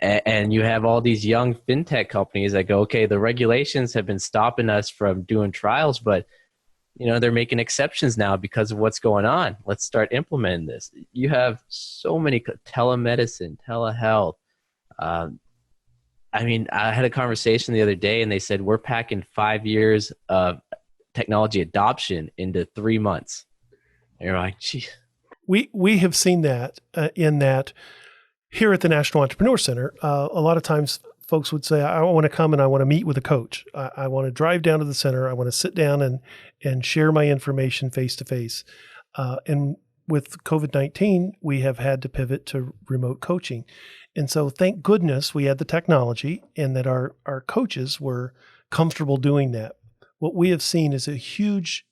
And you have all these young fintech companies that go, okay, the regulations have been stopping us from doing trials, but they're making exceptions now because of what's going on. Let's start implementing this. You have so many telemedicine, telehealth. I had a conversation the other day and they said, we're packing 5 years of technology adoption into 3 months. And you're like, gee. We have seen that in that here at the National Entrepreneur Center, a lot of times folks would say, I want to come and I want to meet with a coach. I want to drive down to the center. I want to sit down and share my information face to face. And with COVID-19, we have had to pivot to remote coaching. And so thank goodness we had the technology and that our coaches were comfortable doing that. What we have seen is a huge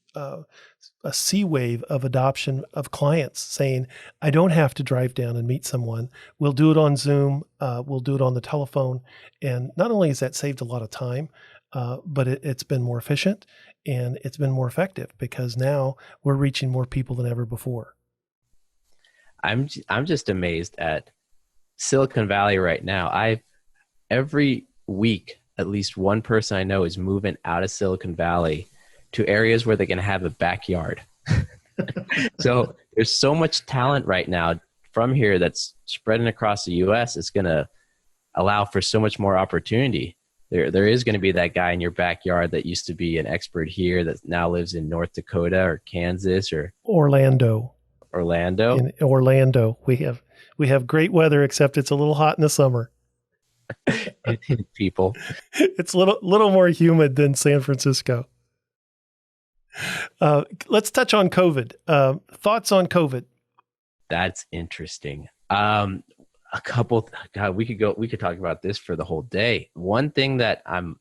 a sea wave of adoption of clients saying, I don't have to drive down and meet someone. We'll do it on Zoom. We'll do it on the telephone. And not only has that saved a lot of time, but it's been more efficient and it's been more effective because now we're reaching more people than ever before. I'm just amazed at Silicon Valley right now. Every week, at least one person I know is moving out of Silicon Valley to areas where they can have a backyard. So there's so much talent right now from here that's spreading across the US. It's going to allow for so much more opportunity. There is going to be that guy in your backyard that used to be an expert here that now lives in North Dakota or Kansas or Orlando. In Orlando, we have great weather, except it's a little hot in the summer. People. It's a little more humid than San Francisco. Let's touch on COVID. Thoughts on COVID? That's interesting. We could talk about this for the whole day. One thing that I'm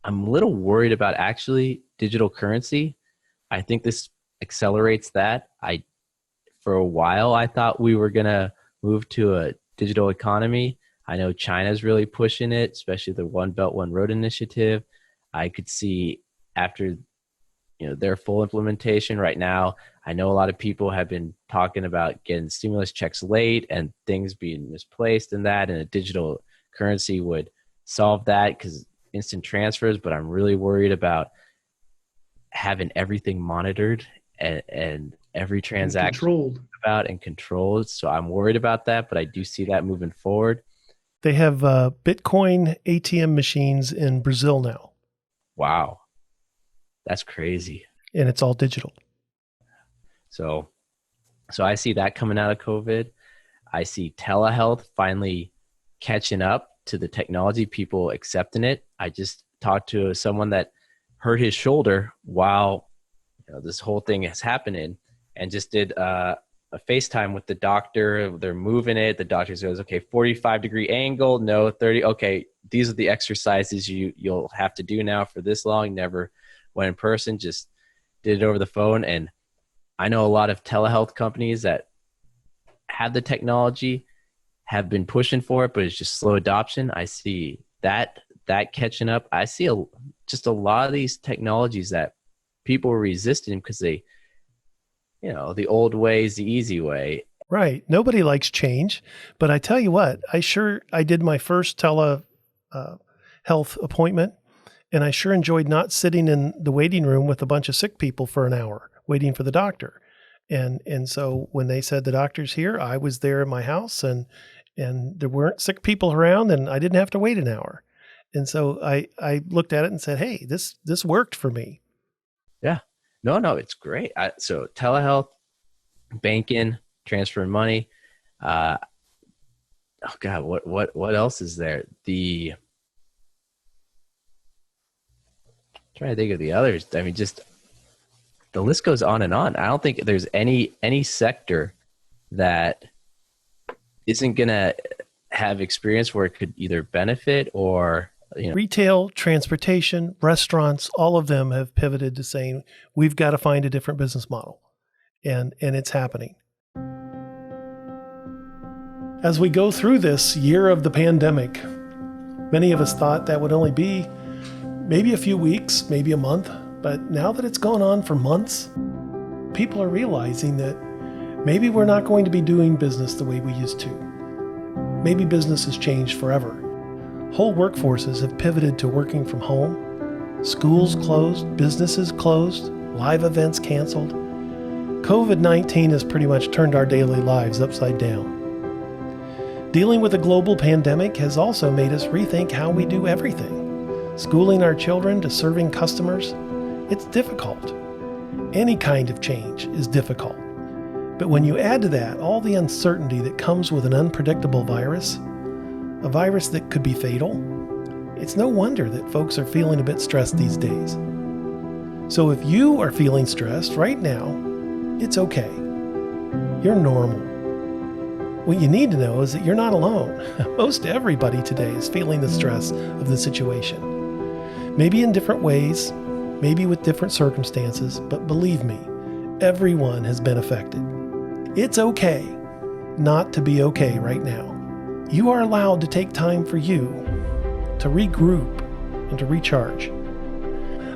a little worried about, actually, digital currency. I think this accelerates that. For a while, I thought we were going to move to a digital economy. I know China's really pushing it, especially the One Belt, One Road initiative. I could see after their full implementation right now, I know a lot of people have been talking about getting stimulus checks late and things being misplaced in that, and a digital currency would solve that because instant transfers. But I'm really worried about having everything monitored and every transaction controlled. So I'm worried about that, but I do see that moving forward. They have Bitcoin ATM machines in Brazil now. Wow. That's crazy. And it's all digital. So I see that coming out of COVID. I see telehealth finally catching up to the technology, people accepting it. I just talked to someone that hurt his shoulder while this whole thing is happening, and just did a FaceTime with the doctor. They're moving it. The doctor says, okay, 45-degree angle, no 30. Okay, these are the exercises you'll have to do now for this long. Never went in person, just did it over the phone. And I know a lot of telehealth companies that have the technology, have been pushing for it, but it's just slow adoption. I see that catching up. I see just a lot of these technologies that people are resisting because they, the old way is the easy way. Right. Nobody likes change. But I tell you what, I did my first telehealth appointment, and I sure enjoyed not sitting in the waiting room with a bunch of sick people for an hour waiting for the doctor. And so when they said the doctor's here, I was there in my house, and there weren't sick people around, and I didn't have to wait an hour. And so I looked at it and said, hey, this worked for me. Yeah. No, it's great. So telehealth, banking, transferring money. Oh God, what else is there? I'm trying to think of the others. I mean, just the list goes on and on. I don't think there's any sector that isn't gonna have experience where it could either benefit or Retail, transportation, restaurants, all of them have pivoted to saying we've got to find a different business model, and it's happening. As we go through this year of the pandemic, many of us thought that would only be maybe a few weeks, maybe a month, but now that it's gone on for months, people are realizing that maybe we're not going to be doing business the way we used to. Maybe business has changed forever. Whole workforces have pivoted to working from home. Schools closed, businesses closed, live events canceled. COVID-19 has pretty much turned our daily lives upside down. Dealing with a global pandemic has also made us rethink how we do everything. Schooling our children to serving customers, it's difficult. Any kind of change is difficult. But when you add to that all the uncertainty that comes with an unpredictable virus, a virus that could be fatal, it's no wonder that folks are feeling a bit stressed these days. So if you are feeling stressed right now, it's okay. You're normal. What you need to know is that you're not alone. Most everybody today is feeling the stress of the situation. Maybe in different ways, maybe with different circumstances, but believe me, everyone has been affected. It's okay not to be okay right now. You are allowed to take time for you to regroup and to recharge.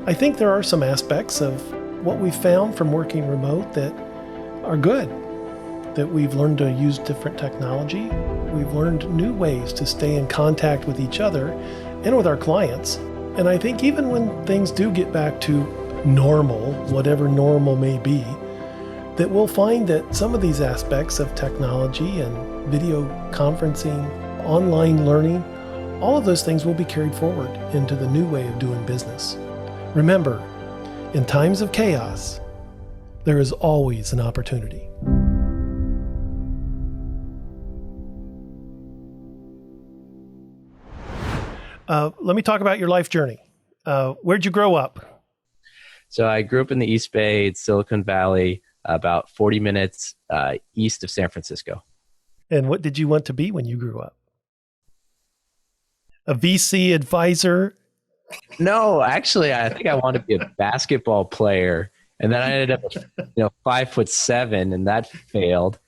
I think there are some aspects of what we've found from working remote that are good, that we've learned to use different technology. We've learned new ways to stay in contact with each other and with our clients. And I think even when things do get back to normal, whatever normal may be, that we'll find that some of these aspects of technology and video conferencing, online learning, all of those things will be carried forward into the new way of doing business. Remember, in times of chaos, there is always an opportunity. Let me talk about your life journey. Where'd you grow up? So I grew up in the East Bay, Silicon Valley, about 40 minutes east of San Francisco. And what did you want to be when you grew up? A VC advisor? No, actually, I think I wanted to be a basketball player, and then I ended up, 5'7", and that failed.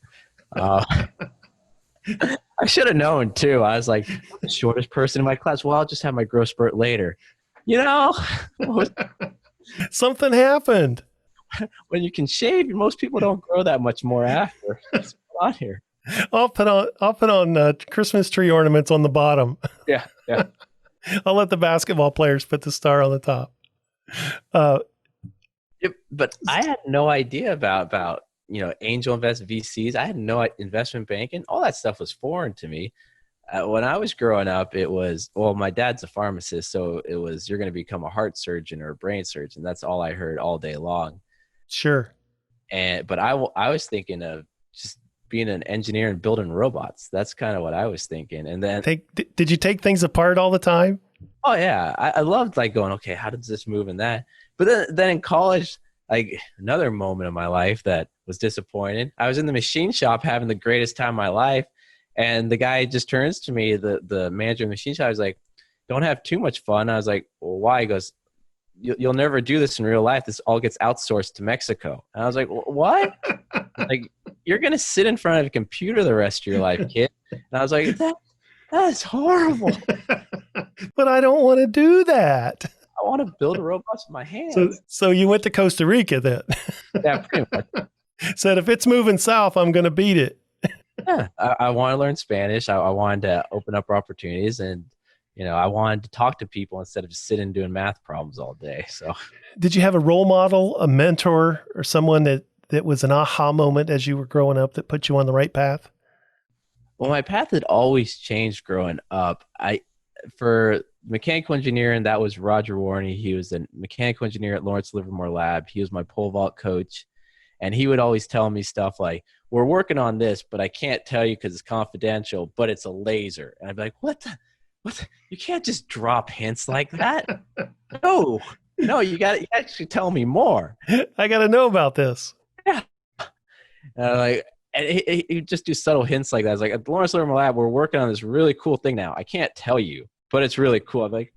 I should have known too. I was like, I'm the shortest person in my class. Well, I'll just have my growth spurt later. Something happened. When you can shave, most people don't grow that much more after. What's going on here? I'll put on Christmas tree ornaments on the bottom. Yeah. I'll let the basketball players put the star on the top. But I had no idea about angel invest VCs. I had no investment banking. All that stuff was foreign to me. When I was growing up, it was, my dad's a pharmacist, so it was, you're going to become a heart surgeon or a brain surgeon. That's all I heard all day long. Sure. But I was thinking of just being an engineer and building robots. That's kind of what I was thinking. And then did you take things apart all the time? Oh yeah. I loved going, okay, how does this move and that? But then in college, another moment of my life that was disappointing. I was in the machine shop having the greatest time of my life. And the guy just turns to me, the manager of the machine shop. I was like, don't have too much fun. I was like, well, why? He goes, you'll never do this in real life. This all gets outsourced to Mexico. And I was like, what? You're going to sit in front of a computer the rest of your life, kid. And I was like, that is horrible. But I don't want to do that. I want to build robots with my hands. So you went to Costa Rica then? Yeah, pretty much. Said, if it's moving south, I'm going to beat it. Yeah, I want to learn Spanish. I wanted to open up opportunities, and I wanted to talk to people instead of just sitting doing math problems all day. So, did you have a role model, a mentor, or someone that was an aha moment as you were growing up that put you on the right path? Well, my path had always changed growing up. For mechanical engineering, that was Roger Warney. He was a mechanical engineer at Lawrence Livermore Lab. He was my pole vault coach. And he would always tell me stuff like, we're working on this, but I can't tell you because it's confidential, but it's a laser. And I'd be like, what? You can't just drop hints like that. No, you actually tell me more. I got to know about this. Yeah. And he just do subtle hints like that. I was like, at Lawrence Livermore Lab, we're working on this really cool thing now. I can't tell you, but it's really cool. I'm like,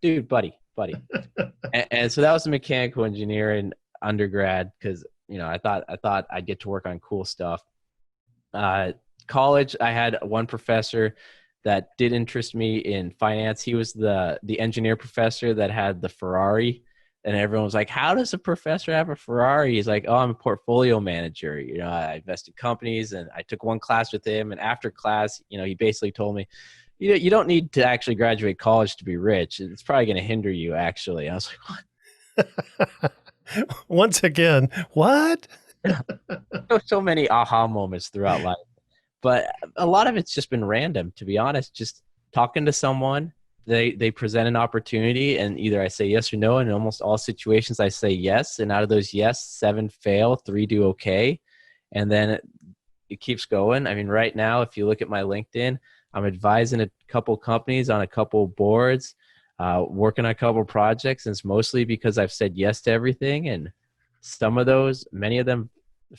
dude, buddy. and so that was the mechanical engineering undergrad because I thought I'd get to work on cool stuff. College, I had one professor that did interest me in finance. He was the engineer professor that had the Ferrari, and everyone was like, how does a professor have a Ferrari? He's like, I'm a portfolio manager. I invested companies, and I took one class with him. And after class, he basically told me, you don't need to actually graduate college to be rich. It's probably going to hinder you, actually. I was like, what? Once again, what? So many aha moments throughout life. But a lot of it's just been random, to be honest. Just talking to someone, they present an opportunity, and either I say yes or no. And in almost all situations, I say yes. And out of those yes, 7 fail, 3 do okay. And then it keeps going. I mean, right now, if you look at my LinkedIn, I'm advising a couple companies on a couple boards, working on a couple projects. And it's mostly because I've said yes to everything. And some of those, many of them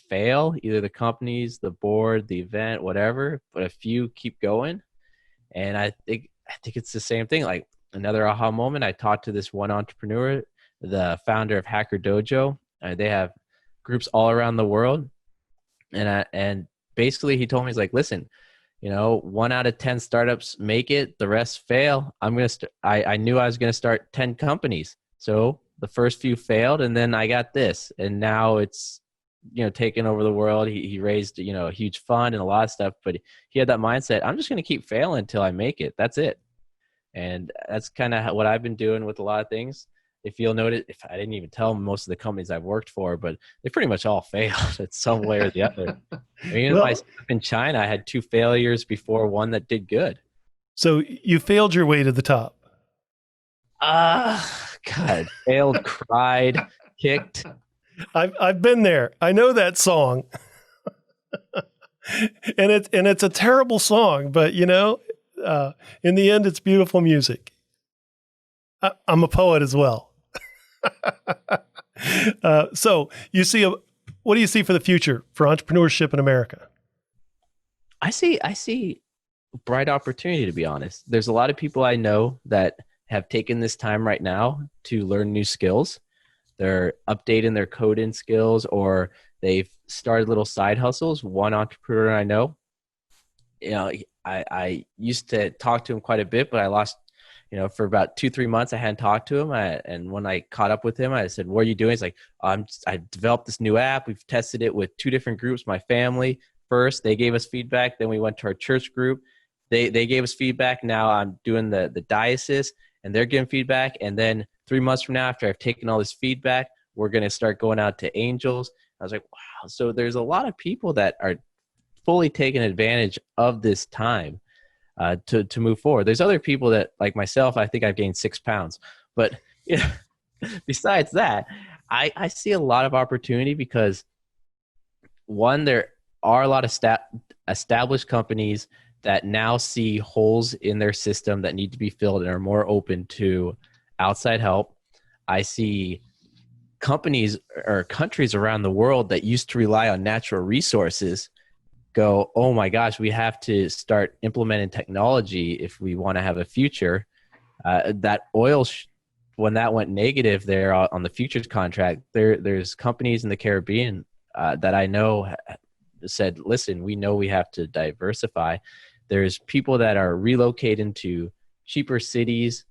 fail, either the companies, the board, the event, whatever, but a few keep going. And I think it's the same thing. Like another aha moment, I talked to this one entrepreneur, the founder of Hacker Dojo. They have groups all around the world. And basically he told me, he's like, listen, 1 out of 10 startups make it, the rest fail. I knew I was going to start 10 companies. So the first few failed, and then I got this, and now it's, taking over the world. He raised, a huge fund and a lot of stuff, but he had that mindset. I'm just going to keep failing until I make it. That's it. And that's kind of what I've been doing with a lot of things. If you'll notice, if I didn't even tell most of the companies I've worked for, but they pretty much all failed at some way or the other. I mean, in China, I had 2 failures before one that did good. So you failed your way to the top. God, failed, cried, kicked. I've been there. I know that song. and it's a terrible song, but in the end, it's beautiful music. I'm a poet as well. So what do you see for the future for entrepreneurship in America? I see bright opportunity, to be honest. There's a lot of people I know that have taken this time right now to learn new skills. They're updating their coding skills, or they've started little side hustles. One entrepreneur I know, I used to talk to him quite a bit, but I lost, for about 2-3 months, I hadn't talked to him. And when I caught up with him, I said, "What are you doing?" He's like, I developed this new app. We've tested it with 2 different groups, my family first. They gave us feedback. Then we went to our church group. They gave us feedback. Now I'm doing the diocese, and they're giving feedback. And then 3 months from now, after I've taken all this feedback, we're going to start going out to angels. I was like, wow. So there's a lot of people that are fully taking advantage of this time to move forward. There's other people that, like myself, I think I've gained 6 pounds. But besides that, I see a lot of opportunity because, one, there are a lot of established companies that now see holes in their system that need to be filled and are more open to outside help. I see companies or countries around the world that used to rely on natural resources go, oh my gosh, we have to start implementing technology if we want to have a future. That oil, when that went negative there on the futures contract, there's companies in the Caribbean that I know said, listen, we know we have to diversify. There's people that are relocating to cheaper cities,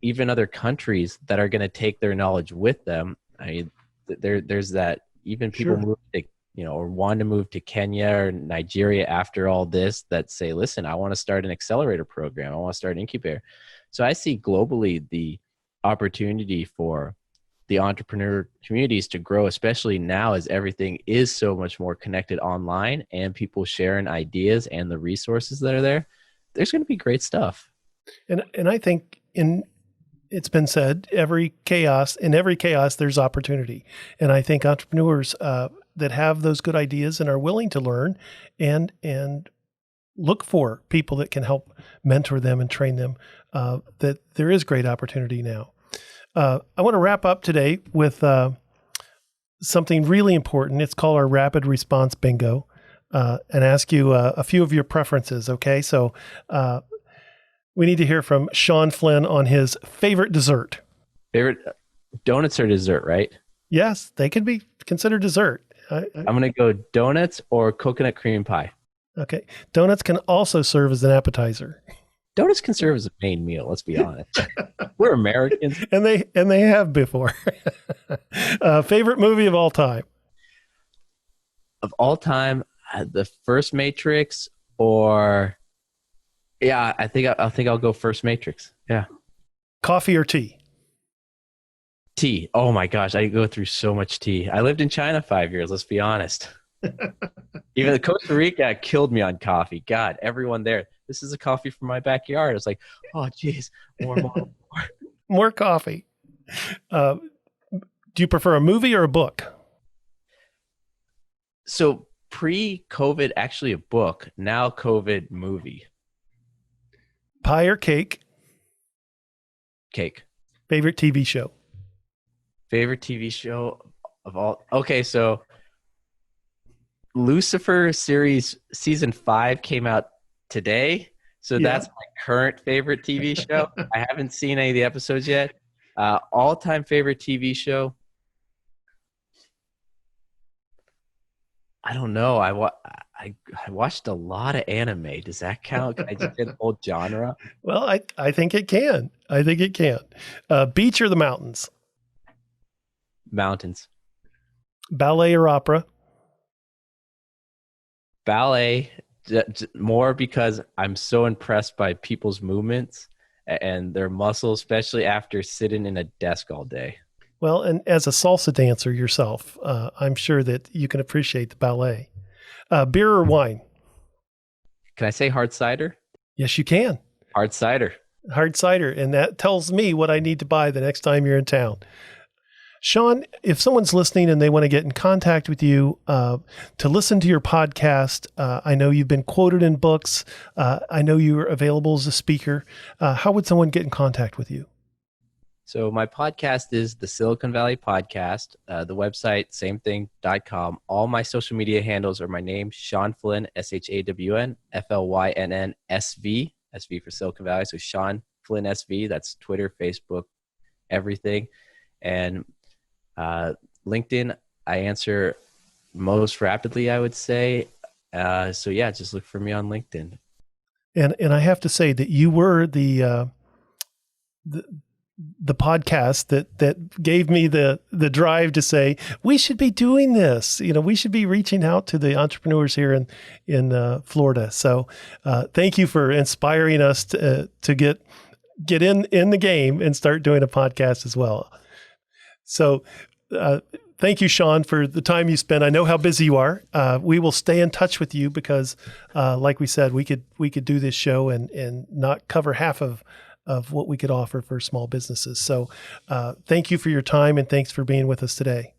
even other countries, that are going to take their knowledge with them. I mean, there's that. Even people move to, or want to move to Kenya or Nigeria after all this, that say, listen, I want to start an accelerator program. I want to start an incubator. So I see globally the opportunity for the entrepreneur communities to grow, especially now as everything is so much more connected online and people sharing ideas and the resources that are there. There's going to be great stuff. And I think it's been said, in every chaos, there's opportunity. And I think entrepreneurs that have those good ideas and are willing to learn and look for people that can help mentor them and train them, that there is great opportunity now. I want to wrap up today with something really important. It's called our rapid response bingo, and ask you a few of your preferences. Okay. So we need to hear from Shawn Flynn on his favorite dessert. Favorite donuts are dessert, right? Yes, they could be considered dessert. I'm going to go donuts or coconut cream pie. Okay. Donuts can also serve as an appetizer. Donuts can serve as a main meal. Let's be honest. We're Americans, and they have before. Favorite movie of all time? Of all time, the first Matrix, or I think I'll go first Matrix. Yeah. Coffee or tea? Tea. Oh my gosh, I go through so much tea. I lived in China 5 years. Let's be honest. Even Costa Rica killed me on coffee. God, everyone there. This is a coffee from my backyard. It's like, oh, geez, more coffee. Do you prefer a movie or a book? So pre-COVID, actually a book. Now COVID, movie. Pie or cake? Cake. Favorite TV show? Favorite TV show of all. Okay, so Lucifer series season 5 came out today. So that's my current favorite TV show. I haven't seen any of the episodes yet. All-time favorite TV show. I don't know. I watched a lot of anime. Does that count? Can I just say the whole genre? Well, I think it can. Beach or the mountains? Mountains. Ballet or opera? Ballet, more because I'm so impressed by people's movements and their muscles, especially after sitting in a desk all day. Well, and as a salsa dancer yourself, I'm sure that you can appreciate the ballet. Beer or wine? Can I say hard cider? Yes, you can. Hard cider. Hard cider. And that tells me what I need to buy the next time you're in town. Shawn, if someone's listening and they want to get in contact with you to listen to your podcast, I know you've been quoted in books. I know you're available as a speaker. How would someone get in contact with you? So my podcast is the Silicon Valley Podcast. The website, samething.com. All my social media handles are my name, Shawn Flynn, SHAWN, FLYNN, SV for Silicon Valley. So Shawn Flynn SV, that's Twitter, Facebook, everything. And LinkedIn, I answer most rapidly, I would say. So yeah, just look for me on LinkedIn. And I have to say that you were the podcast that gave me the drive to say we should be doing this. We should be reaching out to the entrepreneurs here in Florida. So thank you for inspiring us to get in the game and start doing a podcast as well. So thank you, Shawn, for the time you spent. I know how busy you are. We will stay in touch with you because, like we said, we could do this show and not cover half of what we could offer for small businesses. So thank you for your time and thanks for being with us today.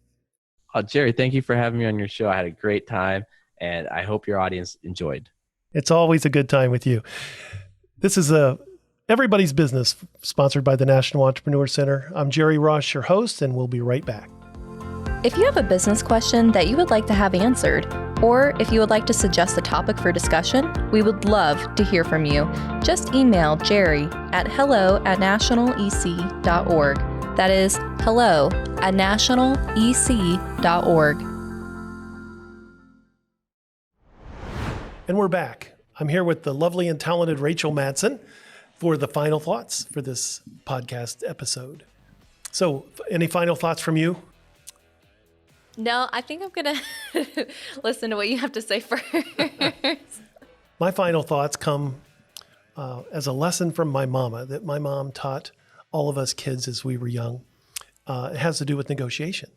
Jerry, thank you for having me on your show. I had a great time and I hope your audience enjoyed. It's always a good time with you. This is Everybody's Business, sponsored by the National Entrepreneur Center. I'm Jerry Ross, your host, and we'll be right back. If you have a business question that you would like to have answered, or if you would like to suggest a topic for discussion, we would love to hear from you. Just email Jerry at hello@nationalec.org. That is hello@nationalec.org. And we're back. I'm here with the lovely and talented Rachel Madsen for the final thoughts for this podcast episode. So any final thoughts from you? No, I think I'm going to listen to what you have to say first. My final thoughts come as a lesson from my mama that my mom taught all of us kids as we were young. It has to do with negotiation.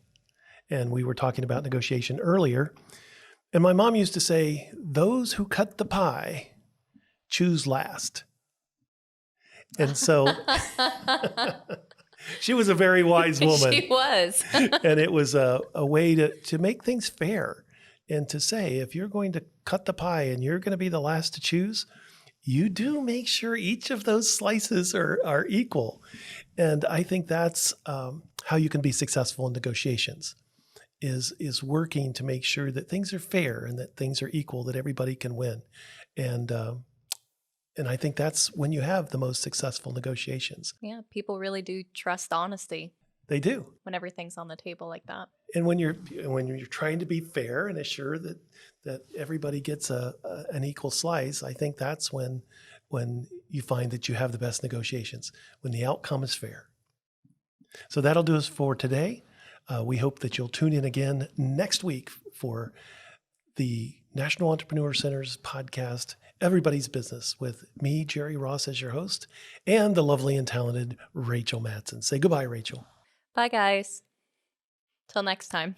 And we were talking about negotiation earlier. And my mom used to say, those who cut the pie choose last. And so she was a very wise woman. She was. And it was a way to make things fair and to say, if you're going to cut the pie and you're going to be the last to choose, you do make sure each of those slices are equal. And I think that's how you can be successful in negotiations, is working to make sure that things are fair and that things are equal, that everybody can win. And I think that's when you have the most successful negotiations. Yeah, people really do trust honesty. They do. When everything's on the table like that. And when you're trying to be fair and assure that everybody gets an equal slice, I think that's when you find that you have the best negotiations, when the outcome is fair. So that'll do us for today. We hope that you'll tune in again next week for the National Entrepreneur Center's podcast, Everybody's Business, with me, Jerry Ross, as your host, and the lovely and talented Rachel Madsen. Say goodbye, Rachel. Bye, guys. Till next time.